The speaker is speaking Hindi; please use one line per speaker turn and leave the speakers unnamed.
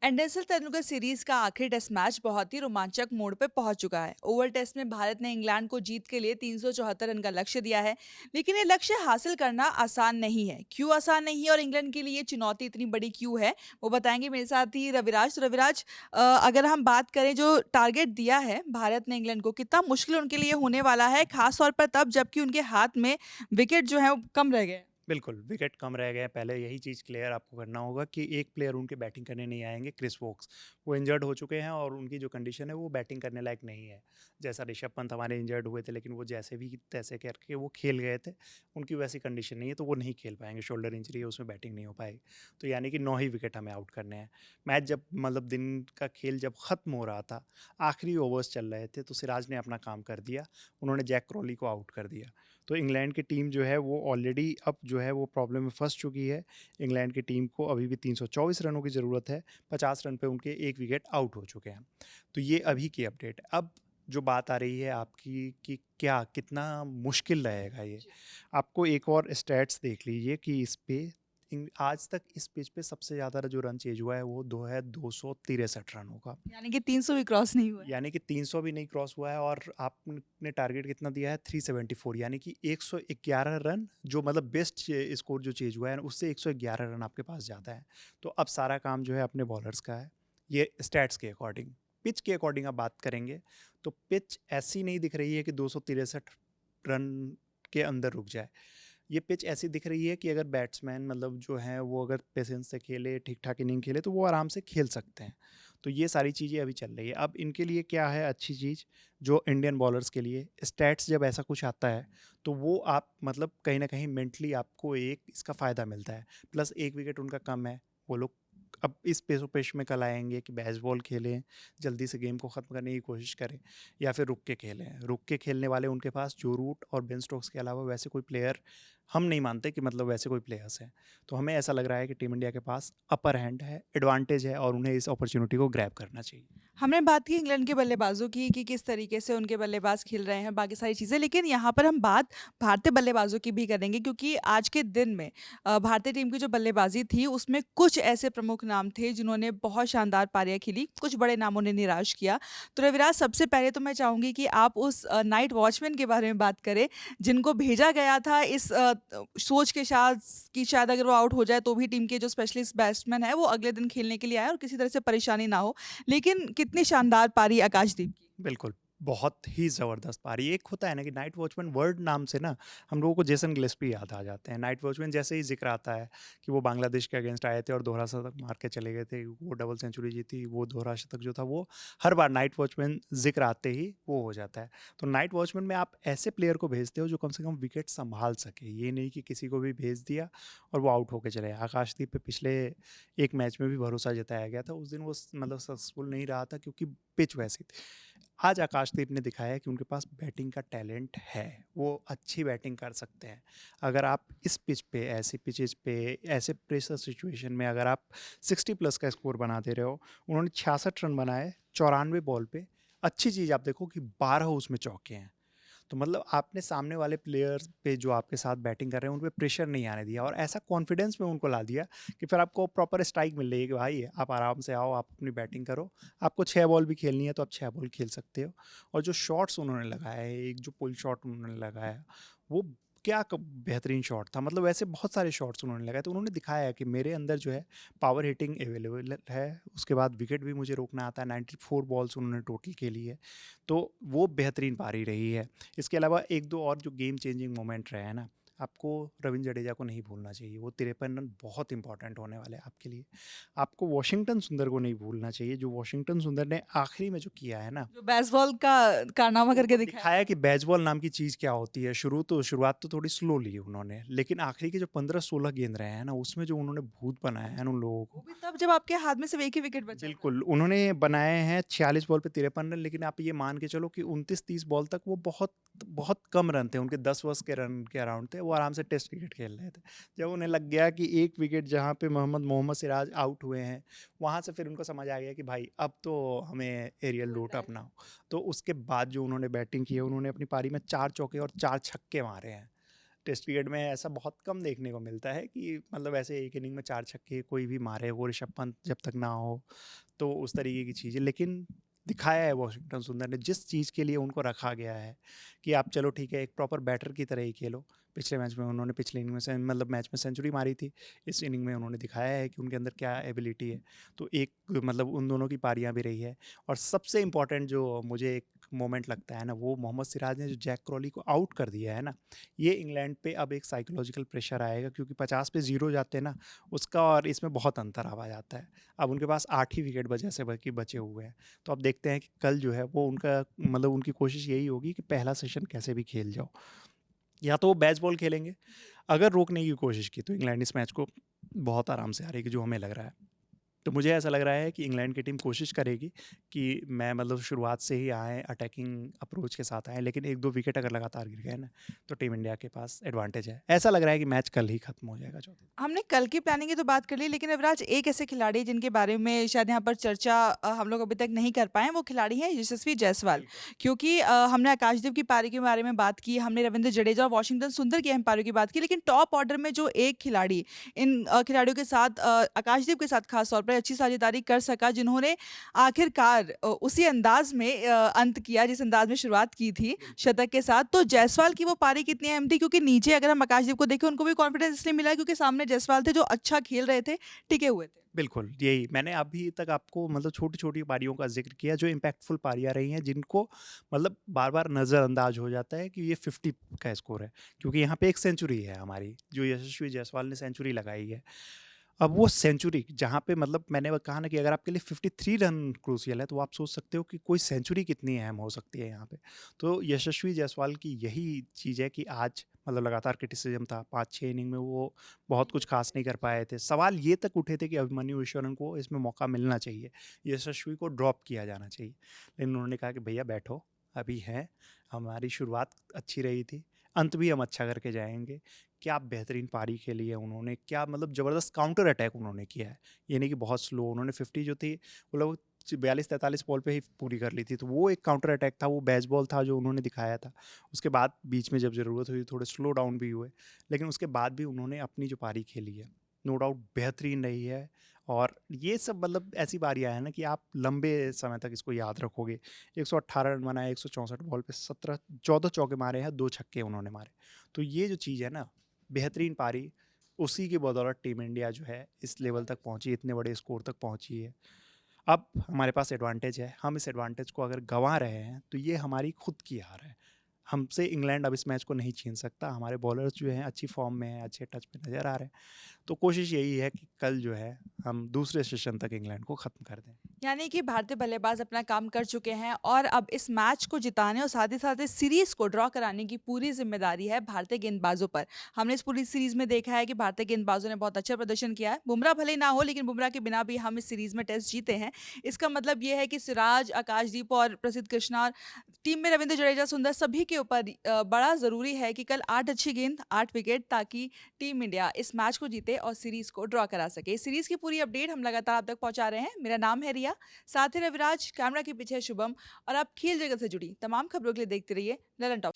एंडरसन तेंदुलकर सीरीज का आखिरी टेस्ट मैच बहुत ही रोमांचक मोड़ पे पहुंच चुका है। ओवल टेस्ट में भारत ने इंग्लैंड को जीत के लिए 374 रन का लक्ष्य दिया है, लेकिन ये लक्ष्य हासिल करना आसान नहीं है। क्यों आसान नहीं है और इंग्लैंड के लिए ये चुनौती इतनी बड़ी क्यों है, वो बताएंगे मेरे साथ ही रविराज। तो रविराज, अगर हम बात करें जो टारगेट दिया है भारत ने इंग्लैंड को, कितना मुश्किल उनके लिए होने वाला है, खास तौर पर तब जबकि उनके हाथ में विकेट जो है वो कम रह गए।
बिल्कुल, विकेट कम रह गए। पहले यही चीज़ क्लियर आपको करना होगा कि एक प्लेयर उनके बैटिंग करने नहीं आएँगे, क्रिस वोक्स। वो इंजर्ड हो चुके हैं और उनकी जो कंडीशन है वो बैटिंग करने लायक नहीं है। जैसा ऋषभ पंत हमारे इंजर्ड हुए थे, लेकिन वो जैसे भी तैसे करके वो खेल गए थे, उनकी वैसी कंडीशन नहीं है तो वो नहीं खेल पाएँगे। शोल्डर इंजरी है, उसमें बैटिंग नहीं हो पाएगी। तो यानी कि 9 ही विकेट हमें आउट करने हैं। मैच जब मतलब दिन का खेल जब ख़त्म हो रहा था, आखिरी ओवर्स चल रहे थे, तो सिराज ने अपना काम कर दिया। उन्होंने जैक क्रॉली को आउट कर दिया। तो इंग्लैंड की टीम जो है वो ऑलरेडी अब जो है वो प्रॉब्लम में फँस चुकी है। इंग्लैंड की टीम को अभी भी 324 रनों की ज़रूरत है। 50 रन पे उनके 1 विकेट आउट हो चुके हैं। तो ये अभी की अपडेट है। अब जो बात आ रही है आपकी कि क्या कितना मुश्किल रहेगा ये। आपको एक और स्टैट्स देख लीजिए कि इस पे आज तक इस पिच पे सबसे ज़्यादा जो रन चेज़ हुआ है वो 263 रनों का।
यानी कि 300 भी क्रॉस नहीं हुआ है।
यानी कि 300 भी नहीं क्रॉस हुआ है और आपने टारगेट कितना दिया है 374, यानी कि 111 रन जो मतलब बेस्ट स्कोर जो चेज हुआ है उससे 111 रन आपके पास ज़्यादा है। तो अब सारा काम जो है अपने बॉलर्स का है, ये स्टैट्स के अकॉर्डिंग। पिच के अकॉर्डिंग आप बात करेंगे तो पिच ऐसी नहीं दिख रही है कि 263 रन के अंदर रुक जाए। ये पिच ऐसी दिख रही है कि अगर बैट्समैन मतलब जो हैं वो अगर पेशेंस से खेले, ठीक-ठाक इनिंग खेले तो वो आराम से खेल सकते हैं। तो ये सारी चीज़ें अभी चल रही है। अब इनके लिए क्या है अच्छी चीज़, जो इंडियन बॉलर्स के लिए स्टैट्स जब ऐसा कुछ आता है, तो वो आप मतलब कहीं न कहीं मेंटली आपको एक इसका फ़ायदा मिलता है। प्लस 1 विकेट उनका कम है, वो लोग अब इस पेसो-पेश में कल आएँगे कि बेसबॉल खेलें, जल्दी से गेम को ख़त्म करने की कोशिश करें या फिर रुक के खेलें। रुक के खेलने वाले उनके पास जो रूट और बेन स्टोक्स के अलावा वैसे कोई प्लेयर हम नहीं मानते कि मतलब वैसे कोई प्लेयर्स हैं। तो हमें ऐसा लग रहा है कि टीम इंडिया के पास अपर हैंड है, एडवांटेज है और उन्हें इस अपॉर्च्युनिटी को ग्रैब करना चाहिए।
हमने बात की इंग्लैंड के बल्लेबाजों की कि किस तरीके से उनके बल्लेबाज खेल रहे हैं, बाकी सारी चीज़ें। लेकिन यहाँ पर हम बात भारतीय बल्लेबाजों की भी करेंगे, क्योंकि आज के दिन में भारतीय टीम की जो बल्लेबाजी थी उसमें कुछ ऐसे प्रमुख नाम थे जिन्होंने बहुत शानदार पारियाँ खेली, कुछ बड़े नामों ने निराश किया। तो रविराज, सबसे पहले तो मैं चाहूँगी कि आप उस नाइट वॉचमैन के बारे में बात करें, जिनको भेजा गया था इस सोच के साथ कि शायद अगर वो आउट हो जाए तो भी टीम के जो स्पेशलिस्ट बैट्समैन है वो अगले दिन खेलने के लिए आए और किसी तरह से परेशानी ना हो। लेकिन कितनी शानदार पारी आकाशदीप की।
बिल्कुल, बहुत ही ज़बरदस्त पारी। एक होता है ना कि नाइट वॉचमैन वर्ड नाम से ना हम लोगों को जेसन गिलेस्पी याद आ जाते हैं। नाइट वॉचमैन जैसे ही ज़िक्र आता है कि वो बांग्लादेश के अगेंस्ट आए थे और दोहरा शतक मार के चले गए थे, वो डबल सेंचुरी जीती, वो दोहरा शतक जो था वो हर बार नाइट वॉचमैन ज़िक्र आते ही वो हो जाता है। तो नाइट वॉचमैन में आप ऐसे प्लेयर को भेजते हो जो कम से कम विकेट सँभाल सके। ये नहीं कि किसी को भी भेज दिया और वो आउट होके चले गए। आकाशदीप पे पिछले एक मैच में भी भरोसा जताया गया था। उस दिन वो मतलब सक्सेसफुल नहीं रहा था क्योंकि पिच वैसी थी। आज आकाशदीप ने दिखाया है कि उनके पास बैटिंग का टैलेंट है, वो अच्छी बैटिंग कर सकते हैं। अगर आप इस पिच पे, ऐसी पिचेज़ पे, ऐसे प्रेशर सिचुएशन में अगर आप 60 प्लस का स्कोर बना दे रहे हो, उन्होंने 66 रन बनाए 94 बॉल पे। अच्छी चीज़ आप देखो कि 12 उसमें चौके हैं। तो मतलब आपने सामने वाले प्लेयर्स पे जो आपके साथ बैटिंग कर रहे हैं, उन पे प्रेशर नहीं आने दिया और ऐसा कॉन्फिडेंस में उनको ला दिया कि फिर आपको प्रॉपर स्ट्राइक मिल रही है कि भाई आप आराम से आओ, आप अपनी बैटिंग करो। आपको 6 बॉल भी खेलनी है तो आप 6 बॉल खेल सकते हो। और जो शॉट्स उन्होंने लगाए, एक जो पुल शॉट उन्होंने लगाया, वो क्या क बेहतरीन शॉट था। मतलब ऐसे बहुत सारे शॉट्स उन्होंने लगाए, तो उन्होंने दिखाया है कि मेरे अंदर जो है पावर हिटिंग अवेलेबल है। उसके बाद विकेट भी मुझे रोकना आता है। 94 बॉल्स उन्होंने टोटल खेली है। तो वो बेहतरीन पारी रही है। इसके अलावा 1-2 और जो गेम चेंजिंग मोमेंट रहे हैं ना, आपको रवींद्र जडेजा को नहीं भूलना चाहिए। वो 53 रन बहुत इंपॉर्टेंट होने वाले हैं आपके लिए। आपको वॉशिंगटन सुंदर को नहीं भूलना चाहिए, जो वॉशिंगटन सुंदर ने आखिरी में जो किया है ना,
जो बेसबॉल का कारनामा
उनको
करके दिखाया।
दिखाया कि बेसबॉल नाम की चीज़ क्या होती है। शुरुआत तो थोड़ी स्लो ली उन्होंने, लेकिन आखिरी के जो 15-16 गेंद रहे हैं ना, उसमें जो उन्होंने भूत बनाया है ना उन लोगों
वो
को।
भी तब जब आपके हाथ में सिर्फ एक ही विकेट बचा था।
बिल्कुल, उन्होंने बनाए हैं 46 बॉल पे 53 रन, लेकिन आप ये मान के चलो कि 29-30 बॉल तक वो बहुत बहुत कम रन थे, उनके 10-10 के रन के अराउंड थे, वो आराम से टेस्ट क्रिकेट खेल रहे थे। जब उन्हें लग गया कि एक विकेट जहाँ पे मोहम्मद सिराज आउट हुए हैं, वहाँ से फिर उनको समझ आ गया कि भाई अब तो हमें एरियल
फुल
रूट
टाइम।
अपनाओ। तो उसके बाद जो उन्होंने बैटिंग की है, उन्होंने अपनी पारी में 4 चौके और 4 छक्के मारे हैं। टेस्ट क्रिकेट में ऐसा बहुत कम देखने को मिलता है कि मतलब ऐसे एक इनिंग में 4 छक्के कोई भी मारे, वो ऋषभ पंत जब तक ना हो, तो उस तरीके की चीज़ें। लेकिन दिखाया है वॉशिंगटन सुंदर ने जिस चीज़ के लिए उनको रखा गया है कि आप चलो ठीक है, एक प्रॉपर बैटर की तरह ही खेलो। पिछले मैच में उन्होंने पिछले इनिंग में से मतलब मैच में सेंचुरी मारी थी। इस इनिंग में उन्होंने दिखाया है कि उनके अंदर क्या एबिलिटी है। तो एक मतलब उन दोनों की पारियाँ भी रही है। और सबसे इम्पोर्टेंट जो मुझे एक मोमेंट लगता है ना, वो मोहम्मद सिराज ने जो जैक क्रॉली को आउट कर दिया है ना, ये इंग्लैंड पे अब एक साइकोलॉजिकल प्रेशर आएगा, क्योंकि 50 पे 0 जाते हैं ना, उसका और इसमें बहुत अंतर आ जाता है। अब उनके पास 8 ही विकेट वजह से बाकी बचे हुए हैं। तो अब देखते हैं कि कल जो है वो उनका मतलब उनकी कोशिश यही होगी कि पहला सेशन कैसे भी खेल जाओ। या तो वो बैच बॉल खेलेंगे, अगर रोकने की कोशिश की तो इंग्लैंड इस मैच को बहुत आराम से हारेगी, जो हमें लग रहा है। तो मुझे ऐसा लग रहा है कि इंग्लैंड की टीम कोशिश करेगी कि मैं मतलब शुरुआत से ही आएँ, अटैकिंग अप्रोच के साथ आएँ, लेकिन 1-2 विकेट अगर लगातार गिर गए ना, तो टीम इंडिया के पास एडवांटेज है। ऐसा लग रहा है कि मैच कल ही खत्म हो जाएगा चौथे दिन।
हमने कल की प्लानिंग की तो बात कर ली, लेकिन अविराज एक ऐसे खिलाड़ी जिनके बारे में शायद यहाँ पर चर्चा हम लोग अभी तक नहीं कर पाए हैं, वो खिलाड़ी हैं यशस्वी जायसवाल।
बिल्कुल।
क्योंकि हमने आकाशदीप की पारी के बारे में बात की, हमने रविंद्र जडेजा और वॉशिंगटन सुंदर की अहम पारियों की बात की, लेकिन टॉप ऑर्डर में जो एक खिलाड़ी इन खिलाड़ियों के साथ आकाशदीप के साथ खास तौर पर अच्छी साझेदारी कर सका, जिन्होंने आखिरकार उसी अंदाज में अंत किया जिस अंदाज में शुरुआत की थी
बिल्कुल।
शतक के साथ। तो जायसवाल की वो पारी कितनी अहम थी, क्योंकि नीचे अगर हम आकाशदीप को देखें, उनको भी कॉन्फिडेंस इसलिए मिला क्योंकि सामने जायसवाल थे जो अच्छा खेल रहे थे, टिके हुए थे।
बिल्कुल, यही मैंने अभी तक आपको मतलब छोटी-छोटी पारियों का ज़िक्र किया जो इम्पैक्टफुल पारियाँ रही हैं, जिनको मतलब बार-बार नज़रअंदाज हो जाता है कि ये 50 का स्कोर है। क्योंकि यहाँ पे एक सेंचुरी है हमारी, जो यशस्वी जायसवाल ने सेंचुरी लगाई है। अब वो सेंचुरी जहाँ पे मतलब मैंने वो कहा ना कि अगर आपके लिए 53 रन क्रूशियल है, तो आप सोच सकते हो कि कोई सेंचुरी कितनी अहम हो सकती है यहाँ पे। तो यशस्वी जायसवाल की यही चीज़ है कि आज मतलब लगातार क्रिटिसिज़्म था, 5-6 इनिंग में वो बहुत कुछ ख़ास नहीं कर पाए थे। सवाल ये तक उठे थे कि अभिमन्यु ईश्वरन को इसमें मौका मिलना चाहिए, यशस्वी को ड्रॉप किया जाना चाहिए। लेकिन उन्होंने कहा कि भैया बैठो, अभी हैं, हमारी शुरुआत अच्छी रही थी, अंत भी हम अच्छा करके जाएँगे। क्या बेहतरीन पारी खेली है उन्होंने, क्या मतलब ज़बरदस्त काउंटर अटैक उन्होंने किया है। ये नहीं कि बहुत स्लो, उन्होंने 50 जो थी वो लोग 42-43 बॉल पे ही पूरी कर ली थी। तो वो एक काउंटर अटैक था, वो बेस बॉल था जो उन्होंने दिखाया था। उसके बाद बीच में जब ज़रूरत हुई थोड़े स्लो डाउन भी हुए, लेकिन उसके बाद भी उन्होंने अपनी जो पारी खेली है, नो डाउट बेहतरीन रही है। और ये सब मतलब ऐसी पारियाँ हैं ना कि आप लंबे समय तक इसको याद रखोगे। 118 रन बनाए 164 बॉल पे 14 चौके मारे हैं, 2 छक्के उन्होंने मारे। तो ये जो चीज़ है ना, बेहतरीन पारी, उसी की बदौलत टीम इंडिया जो है इस लेवल तक पहुँची, इतने बड़े स्कोर तक पहुँची है। अब हमारे पास एडवांटेज है, हम इस एडवांटेज को अगर गँवा रहे हैं, तो ये हमारी खुद की हार है। हमसे इंग्लैंड अब इस मैच को नहीं छीन सकता, हमारे बॉलर्स जो हैं अच्छी फ़ॉर्म में हैं, अच्छे टच में नज़र आ रहे हैं। तो कोशिश यही है कि कल जो है, हम दूसरे सेशन तक इंग्लैंड को ख़त्म कर दें।
यानी कि भारतीय बल्लेबाज अपना काम कर चुके हैं और अब इस मैच को जिताने और साथ ही साथ इस सीरीज को ड्रॉ कराने की पूरी जिम्मेदारी है भारतीय गेंदबाजों पर। हमने इस पूरी सीरीज में देखा है कि भारतीय गेंदबाजों ने बहुत अच्छा प्रदर्शन किया है। बुमराह भले ना हो, लेकिन बुमराह के बिना भी हम इस सीरीज में टेस्ट जीते हैं। इसका मतलब ये है कि सिराज, आकाशदीप और प्रसिद्ध कृष्णा और टीम में रविंद्र जडेजा, सुंदर सभी के ऊपर बड़ा जरूरी है कि कल 8 अच्छी गेंद, 8 विकेट, ताकि टीम इंडिया इस मैच को जीते और सीरीज को ड्रॉ करा सके। इस सीरीज की पूरी अपडेट हम लगातार आप तक पहुंचा रहे हैं। मेरा नाम है रिया, साथ ही रविराज, कैमरा के पीछे है शुभम, और आप खेल जगत से जुड़ी तमाम खबरों के लिए देखते रहिए ललन टॉप।